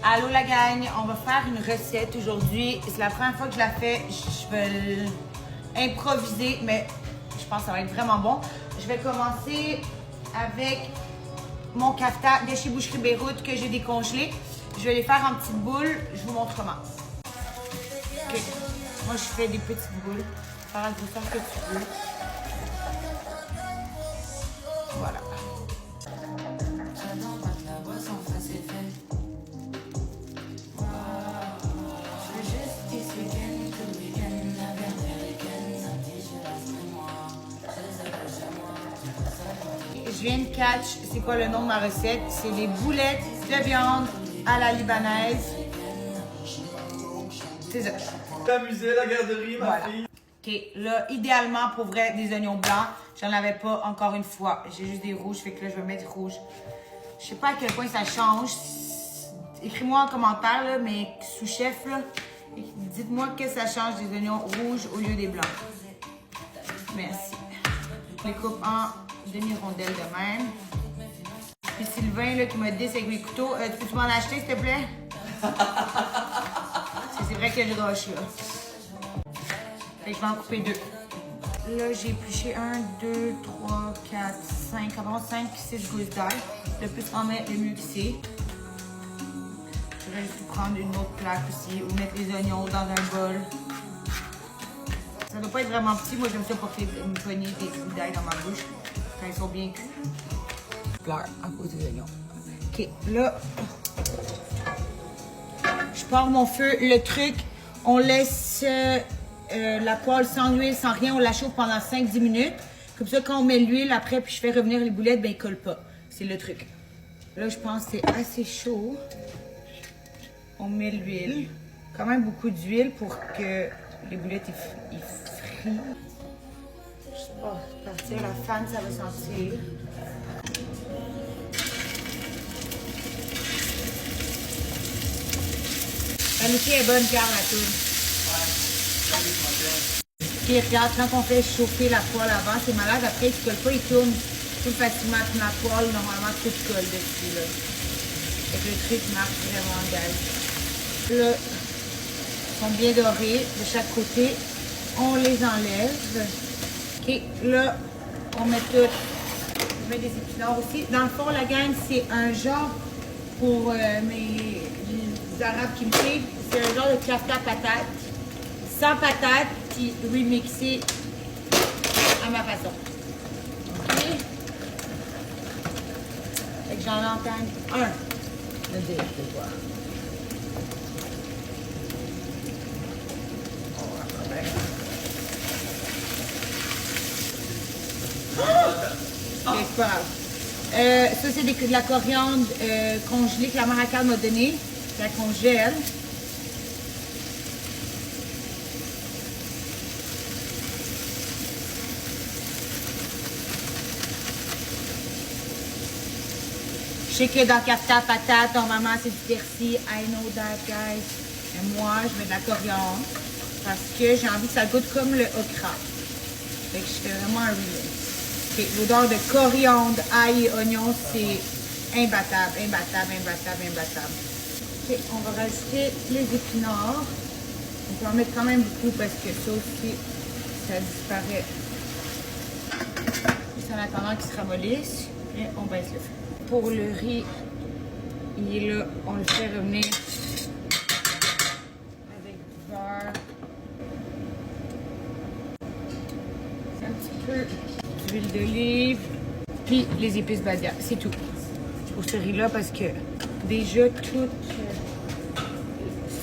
Allô la gang, on va faire une recette aujourd'hui. C'est la première fois que je la fais. Je vais improviser, mais je pense que ça va être vraiment bon. Je vais commencer avec mon kafta de chez Boucherie Beyrouth que j'ai décongelé. Je vais les faire en petites boules. Je vous montre comment. Okay. Moi, je fais des petites boules. Faire la grosseur que tu veux. Voilà. Je viens de catch, c'est quoi le nom de ma recette? C'est les boulettes de viande à la libanaise. C'est ça. T'amuser la garderie, ma fille. Ok, là, idéalement, pour vrai, des oignons blancs. J'en avais pas encore une fois. J'ai juste des rouges, fait que là, je vais mettre du rouge. Je sais pas à quel point ça change. Écris-moi en commentaire, là, mais sous-chef, là, dites-moi que ça change des oignons rouges au lieu des blancs. Merci. Je les coupe en demi-rondelles de même. Puis Sylvain, là, qui m'a dit avec mes couteaux, peux-tu m'en acheter, s'il te plaît? C'est vrai que je rush, là. Fait que je vais en couper deux. Là, j'ai épluché 1, 2, 3, 4, 5, environ 5, 6 gousses d'ail. Le plus on met, le mieux que c'est. Je vais juste prendre une autre plaque aussi, ou mettre les oignons dans un bol. Ça doit pas être vraiment petit. Moi, j'aime ça porter une poignée des gousses d'ail dans ma bouche. Quand ils sont bien cuits. Fleur à cause des oignons. Ok, là, je pars mon feu. Le truc, on laisse la poêle sans huile, sans rien. On la chauffe pendant 5-10 minutes. Comme ça, quand on met l'huile après, puis je fais revenir les boulettes, ben ils collent pas. C'est le truc. Là, je pense que c'est assez chaud. On met l'huile. Quand même beaucoup d'huile pour que les boulettes ils frient. Je sais pas, partir la fan, ça va sentir. La Lucie est bonne, regarde la toune. Puis regarde, quand on fait chauffer la poêle avant, c'est malade. Après, il ne colle pas, il tourne plus facilement que ma poêle. Normalement, tout colle dessus. Là. Et le truc marche vraiment gaz. Là, ils sont bien dorés de chaque côté. On les enlève. Ok, là, on met tout. Je mets des épinards aussi. Dans le fond, la gang, c'est un genre pour mes Arabes qui me suivent. C'est un genre de kafta patate. Sans patate, puis remixé à ma façon. Ok? Fait que j'en entends un. Le deux, je vais voir. C'est pas grave. Ça, c'est de la coriandre congelée que la maracade m'a donnée. Je la congèle. Je sais que dans kafta patate, normalement, c'est du persil. I know that, guys. Mais moi, je mets de la coriandre parce que j'ai envie que ça goûte comme le okra. Fait que je fais vraiment un remix. Okay, l'odeur de coriandre, ail et oignon, c'est imbattable, imbattable, imbattable, imbattable. Ok, on va rajouter les épinards. On peut en mettre quand même beaucoup parce que ça aussi, ça disparaît. C'est en attendant qu'il se ramollisse. Et on baisse le feu. Pour le riz, il est là, on le fait revenir avec du beurre. Un petit peu d'huile d'olive, puis les épices Badia. C'est tout pour ce riz-là parce que déjà tout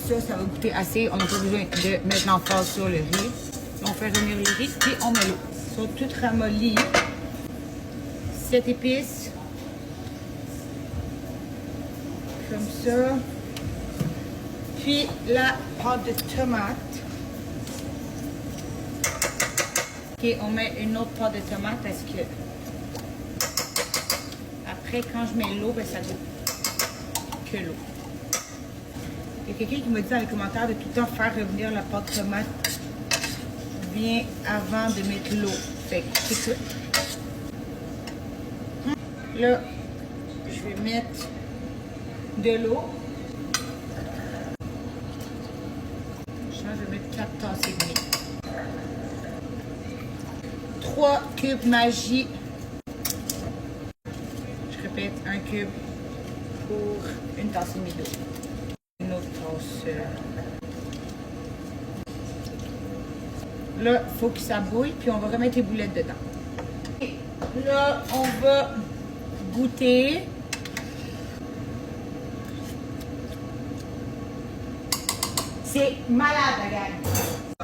ça, ça va goûter assez. On n'a pas besoin de mettre l'emphase sur le riz. On fait revenir le riz, puis on met l'eau. Ils sont toutes ramollies. 7 épices. Comme ça. Puis la pâte de tomate. Ok, on met une autre pâte de tomate parce que après, quand je mets l'eau, ben, ça goûte que l'eau. Il y a quelqu'un qui m'a dit dans les commentaires de tout le temps faire revenir la pâte de tomate bien avant de mettre l'eau. Fait que c'est ça. Là, je vais mettre de l'eau. 3 cubes magie. Je répète, 1 cube pour une tasse et demie d'eau. Une autre tasse. Là, il faut que ça bouille, puis on va remettre les boulettes dedans. Et là, on va goûter. C'est malade, la gang.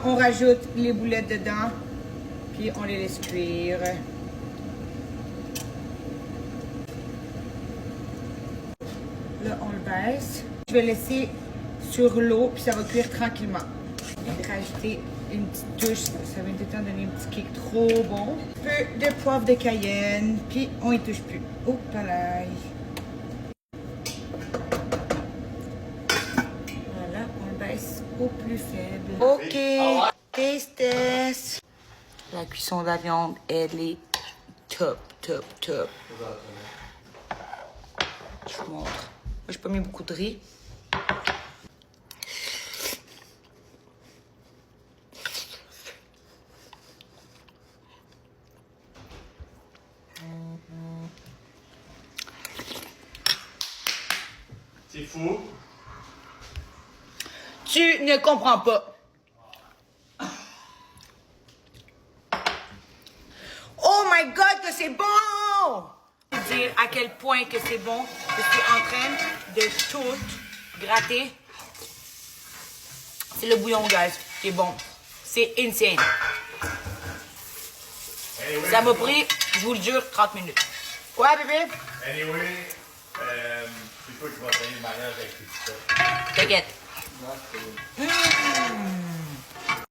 On rajoute les boulettes dedans, puis on les laisse cuire. Là, on le baisse. Je vais laisser sur l'eau, puis ça va cuire tranquillement. Je vais rajouter une petite touche, ça va être donner un petit kick trop bon. Un peu de poivre de Cayenne, puis on y touche plus. Oh, palais. Voilà, on le baisse au plus faible. Ok, taste test. La cuisson de la viande, elle est top, top, top. Je vous montre. Moi, j'ai pas mis beaucoup de riz. C'est fou. Tu ne comprends pas. Oh my God, que c'est bon! Vous dire à quel point que c'est bon. Je suis en train de tout gratter. C'est le bouillon, guys, qui est bon. C'est insane. Anyway, Ça m'a pris, je vous le jure, 30 minutes. Ouais, bébé? Anyway, c'est toi qui vas payer le mariage avec tout ça. T'inquiète. Non, c'est